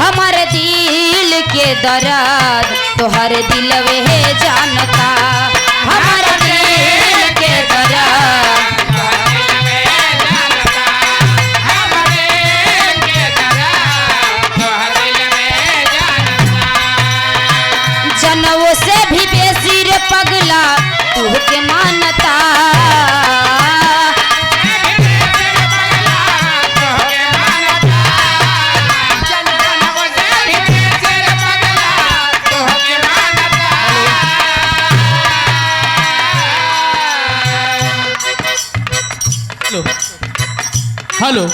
हमारे दिल के दर्द तो हर दिल वे जानता, हमारे दिल के दर्द जनवों से भी बेसी रे पगला तू के मानता, हेलो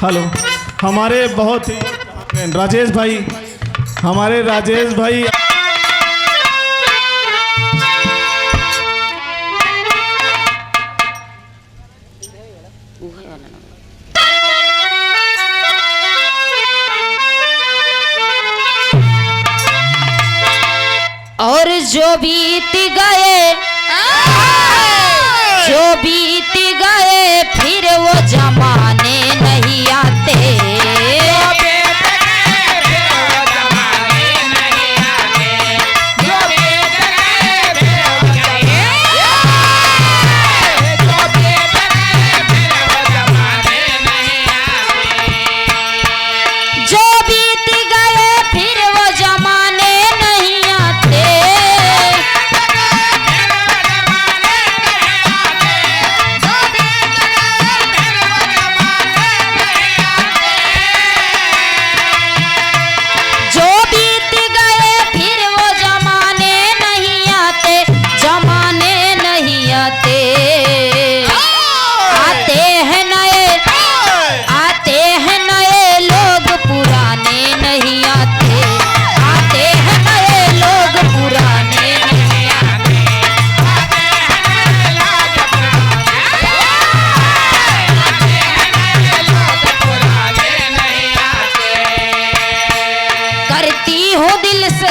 हेलो हमारे बहुत ही राजेश भाई, हमारे राजेश भाई और जो बीत गए, जो बीत गए फिर वो जमाने नहीं आते,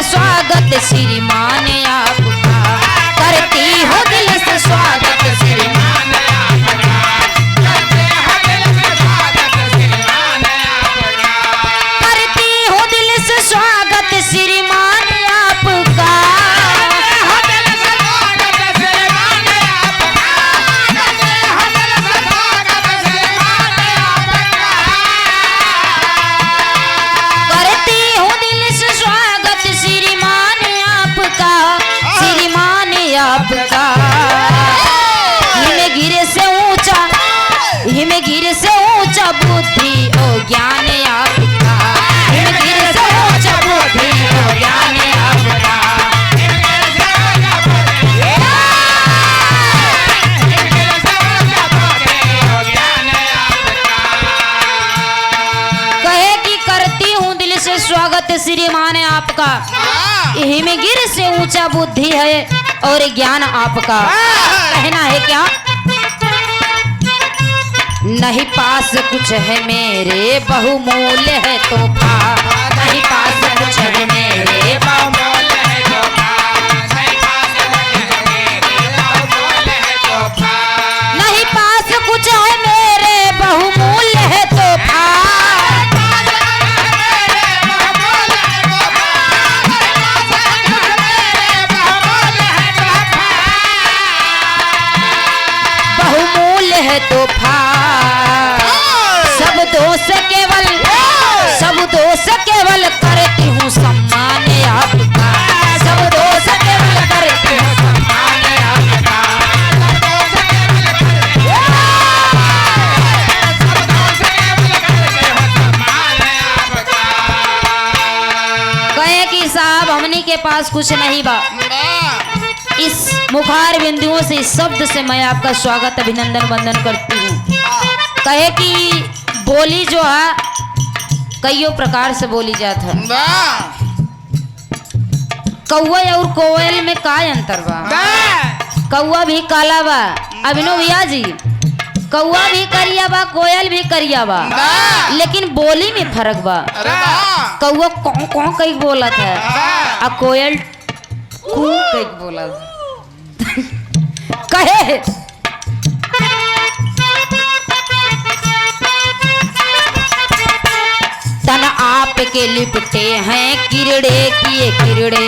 स्वागत श्रीमान आपका, करती हो दिल से स्वागत श्रीमान आपका, करती हो दिल से स्वागत श्रीमान आपका, करती हो दिल से स्वागत श्रीमान आपका, हिमें गिरे से ऊंचा, हिमें गिरे से ऊंचा बुद्धि और ज्ञान आपका, हिमें गिरे से ऊंचा बुद्धि और ज्ञान आपका, कहे कि करती हूँ दिल से स्वागत श्रीमान आपका, हिमें गिर से ऊंचा बुद्धि है और ज्ञान आपका, कहना है क्या? नहीं पास कुछ है मेरे बहुमूल्य है तोहफा, नहीं पास कुछ है मेरे बहुमूल्य है तोहफा, नहीं पास कुछ है मेरे बहुमूल्य है तोहफा, है तोहफा, सब दोस्त केवल, सब दोस्त केवल करती हूँ सम्मान आपका, सब दोस्त केवल करती हूँ सम्मान आपका, कहे कि साहब हमनी के पास कुछ नहीं बा, इस मुखार बिंदुओं से, इस शब्द से मैं आपका स्वागत अभिनंदन वंदन करती हूँ। कहे कि बोली जो है कईयों प्रकार से बोली जात है, कौवा और कोयल में का अंतर बा? कौवा भी काला बा अभिनव भैया जी, कौवा भी करिया बा, कोयल भी करिया बा, लेकिन बोली में फर्क बा। कौवा कौं कौं कई बोलत है और कोयल कू कई बोलत कहे तन आप आप के लिपटे हैं किरड़े किए किरड़े।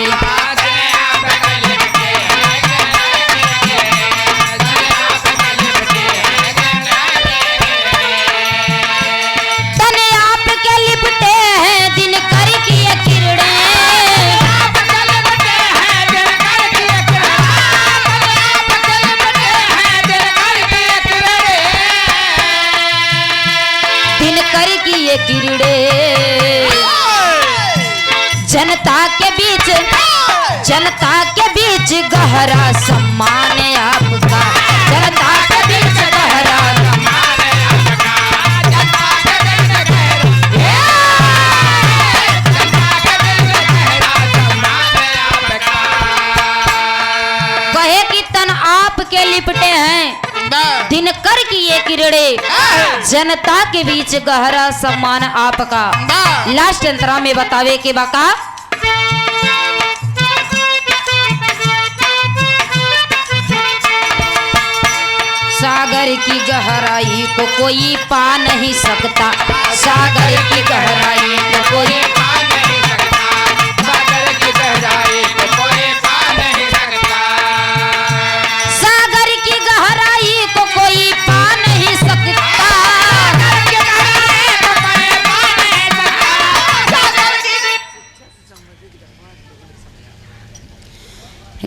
तने आप के लिपटे हैं दिन कर किए किरड़े। दिन कर किए किरड़े जनता के बीच गहरा सम्मान आपका। जनता के बीच गहरा कहे कि तन आपके लिपटे हैं दिन कर की ये किरड़े। जनता के बीच गहरा सम्मान आपका। लास्ट अंतरा में बतावे के बाका सागर की गहराई को कोई पा नहीं सकता। सागर की गहराई को कोई पा नहीं सकता। सागर की गहराई को कोई पा नहीं सकता। सागर की गहराई को कोई पा नहीं सकता।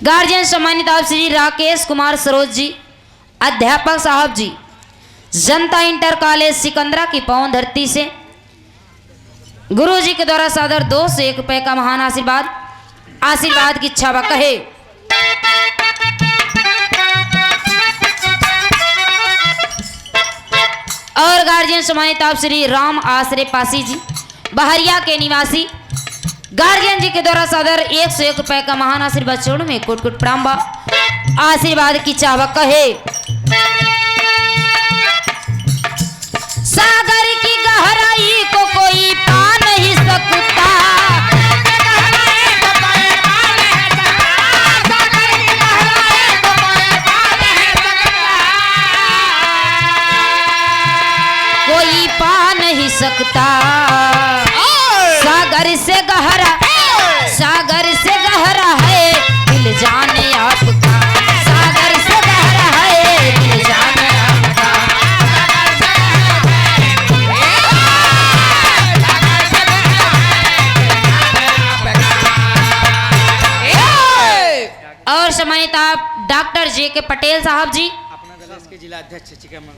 गार्जियन सम्मानित आप श्री राकेश कुमार सरोज जी, अध्यापक साहब जी, जनता इंटर कॉलेज सिकंदरा की पावन धरती से गुरु जी के द्वारा सादर 2 से 1 रुपए का महान आशीर्वाद की इच्छा व कहे। और गार्जियन सम्मानित आप श्री राम आश्रय पासी जी, बहरिया के निवासी, गार्जियन जी के द्वारा सादर 1 से 1 रुपए का महान आशीर्वाद चरण में कोट कोट प्रणाम बा। आशीर्वाद की चाह कहे सागर की गहराई को कोई पा नहीं सकता। कोई पा नहीं सकता। सागर से गहरा है दिल जाने आपका। सागर से गहरा है दिल जाने आपका। और सम्मानित आप डॉक्टर जे के पटेल साहब जी,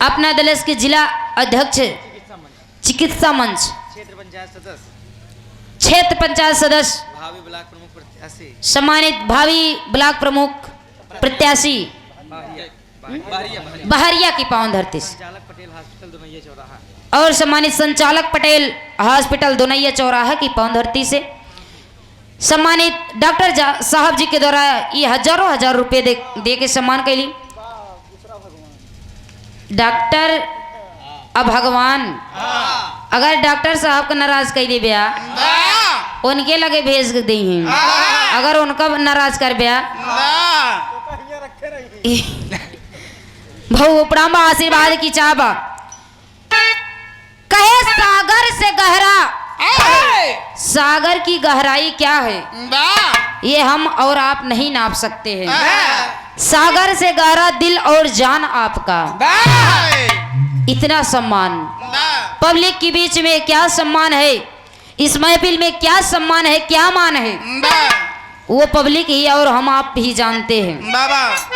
अपना दलस के जिला अध्यक्ष चिकित्सा मंच क्षेत्र पंचायत सदस्य, सम्मानित भावी ब्लॉक प्रमुख प्रत्याशी बहरिया की पावन धरती से, और सम्मानित संचालक पटेल हॉस्पिटल दोनैया चौराहा की पावन धरती से, सम्मानित डॉक्टर साहब जी के द्वारा ये हजार रुपए दे के सम्मान कैली। डॉक्टर अब भगवान अगर डॉक्टर साहब का नाराज कर दे ब्या उनके लगे भेज दी हैं। अगर उनका नाराज कर ब्या भाऊ उपरामा आशीर्वाद की चाबा कहे सागर से गहरा। सागर की गहराई क्या है ये हम और आप नहीं नाप सकते हैं। सागर से गहरा दिल और जान आपका। इतना सम्मान पब्लिक के बीच में क्या सम्मान है, इस महफिल में क्या सम्मान है, क्या मान है, वो पब्लिक ही और हम आप ही जानते हैं।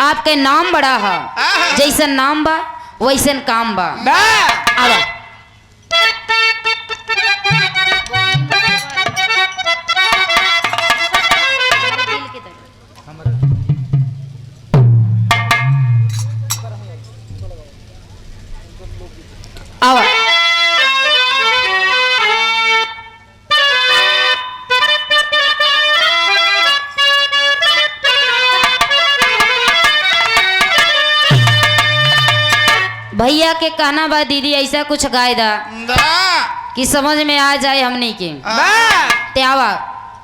आपके नाम बड़ा है, जैसन नाम बा वैसन काम बा। आवा भैया के कहना बा दीदी ऐसा कुछ गायदा कि समझ में आ जाए हमने के ते आवा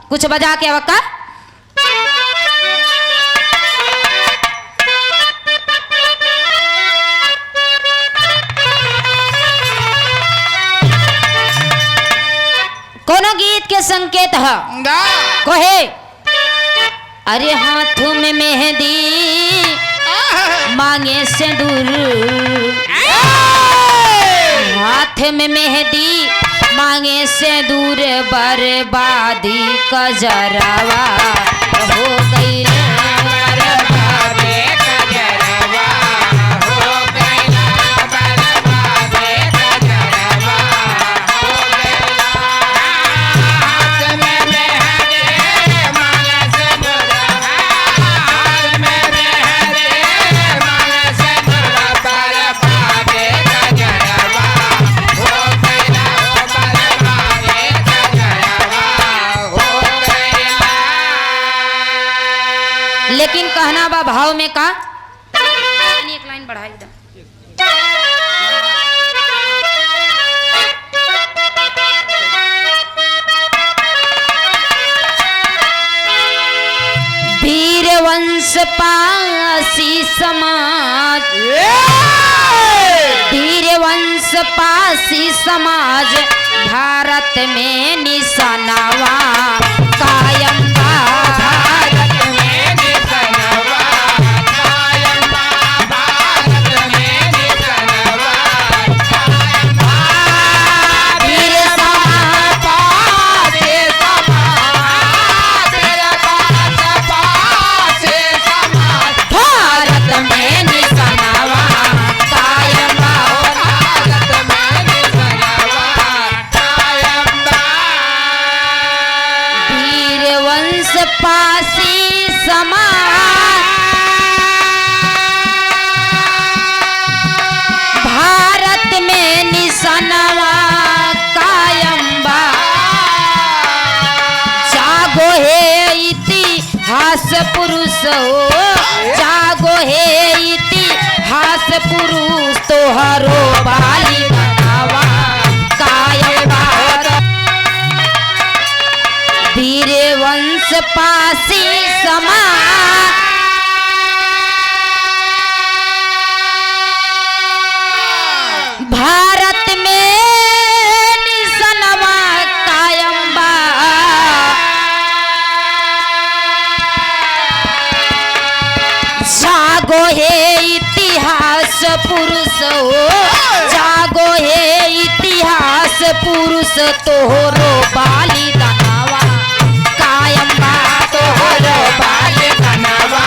कुछ बजा के आवा का। कोनो गीत के संकेत है कहे अरे हाथों में मेहंदी मांगे सिंदूर हाथ में मेहंदी मांगे सिंदूर बर्बादी का जरावा हो गई लेकिन कहना बा भाव में का एक लाइन बढ़ाई दा वीर वंश पासी समाज वीर वंश पासी समाज भारत में निशानावा कायम पासी समाज भारत में निशानवा कायम बा जागो है इतिहास पुरुष हो जागो है इतिहास पुरुष तोहरो बाली बनावा कायम बा वीर वंश पासी समाज भारत में निशानवा कायम बा जागो है इतिहास पुरुष हो जागो है इतिहास पुरुष तोहरो बाली दानवा कायम बा तोहरो बाली दानवा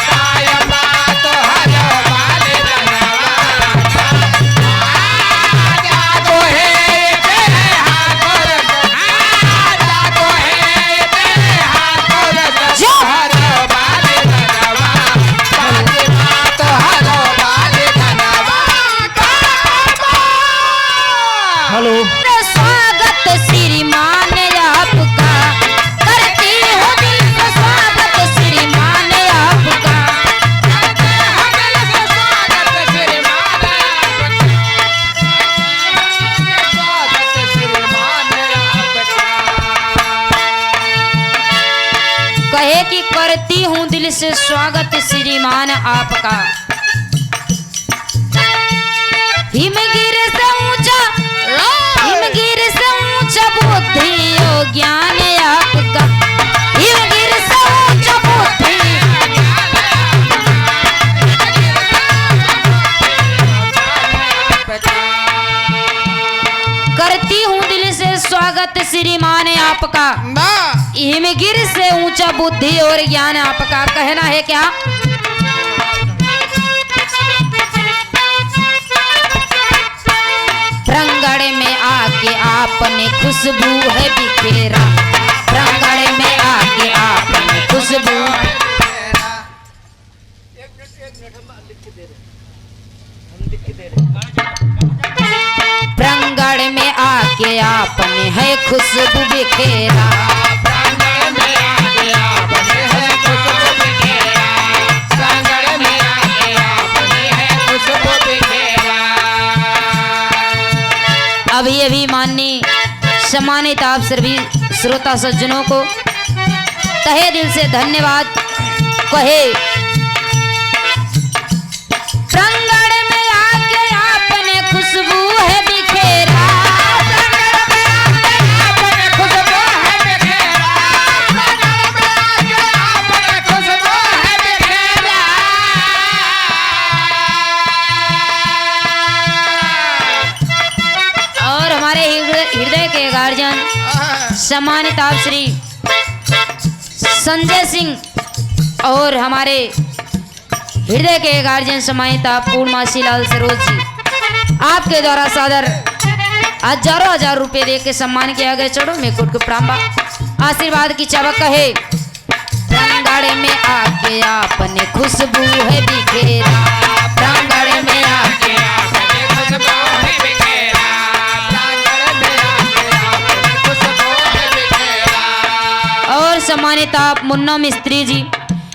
कायम बा तोहरो बाली दानवा जागो है इतिहास जागो है इतिहास तोहरो बाली दानवा तोहरो बाली दानवा हेलो स्वागत श्रीमान आपका करती हूँ दिल से स्वागत श्रीमान आपका कहे कि करती हूँ दिल से स्वागत श्रीमान आपका हिमगिर से ऊंचा हिमगिर से ऊंचा बुद्धि और ज्ञान आपका हिमगिर से ऊंचा बुद्धि करती हूँ दिल से स्वागत श्रीमान आपका हिमगिर से ऊंचा बुद्धि और ज्ञान आपका कहना है क्या प्रंगड़ में आके आपने खुशबू है बिखेरा प्रंगड़ में आके आपने खुशबू प्रंगड़ में आके आपने है खुशबू बिखेरा अभी अभी माननीय सम्मानित आप सभी श्रोता सज्जनों को तहे दिल से धन्यवाद कहे प्रंगड़ में आके आपने खुशबू है बिखेरा प्रंगड़ में आके आपने सम्मानित आप श्री संजय सिंह और हमारे हृदय के गार्जियन सम्मानित आप पूर्णमासी लाल सरोज जी, आपके द्वारा सादर हजारों हजार रुपए दे के सम्मान किया गया। चढ़ो में कोट को प्रणाम। आशीर्वाद की चमक है प्रांगण में आके आपने खुशबू है बिखेरा, प्रांगण में आके आपने खुशबू है बिखेरा, प्रांगण में आके आपने खुशबू है बिखेरा। और सम्मानित आप मुन्ना मिस्त्री जी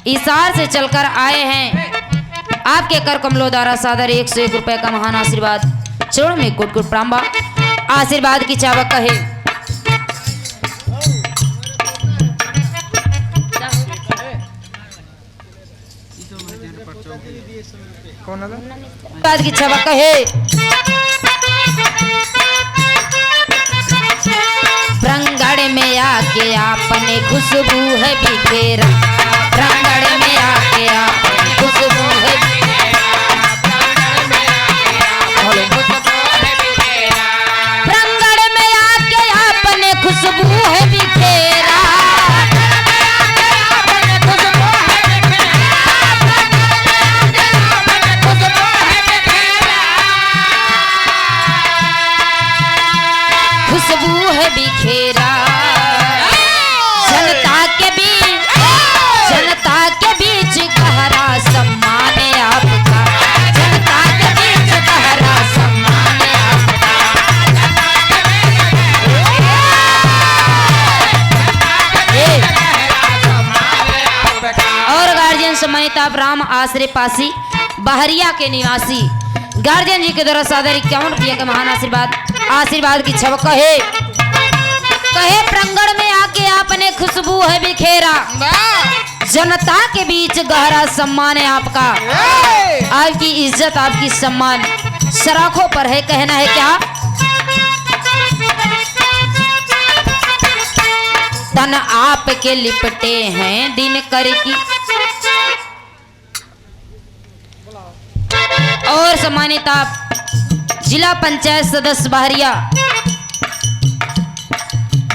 इसार से चलकर आए हैं। आपके कर कमलों द्वारा सादर 101 रुपए का महान आशीर्वाद। चरण में कोट कोट प्रणाम। आशीर्वाद की चावक कहे आशीर्वाद की चावक कहे प्रांगण में आके आपने खुशबू है बिखेरा, प्रांगण में आके आपने खुशबू है बिखेरा, प्रांगण में आके आपने खुशबू है बिखेरा, प्रांगण में आके आपने खुशबू है बिखेरा, खुशबू है बिखेरा। जनता के बीच गहरा सम्मान आपका, जनता के बीच गहरा सम्मान आपका। और गार्जियन सम्मानित आप राम आश्रय पासी बहरिया के निवासी गार्जियन जी के द्वारा सादर 51 रुपये का महान आशीर्वाद। आशीर्वाद की छवक कहे प्रांगण में आके आपने खुशबू है बिखेरा, जनता के बीच गहरा सम्मान है आपका। आपकी इज्जत आपकी सम्मान सराखों पर है, कहना है क्या? तन आपके लिपटे हैं दिन कर की। और सम्मानित आप जिला पंचायत सदस्य बहरिया,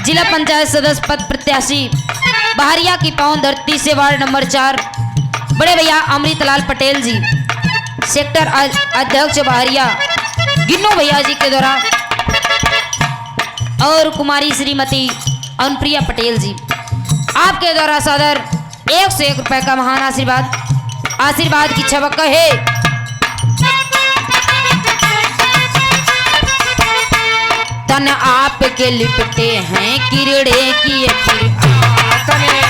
जिला पंचायत सदस्य पद प्रत्याशी बहरिया की पावन धरती से वार्ड नंबर 4 बड़े भैया अमृतलाल पटेल जी, सेक्टर अध्यक्ष बहरिया गिन्नो भैया जी के द्वारा और कुमारी श्रीमती अनुप्रिया पटेल जी, आपके द्वारा सादर 101 रुपए का महान आशीर्वाद। आशीर्वाद की छवक है तन आपके लिपटे हैं किरड़े किए फिर तने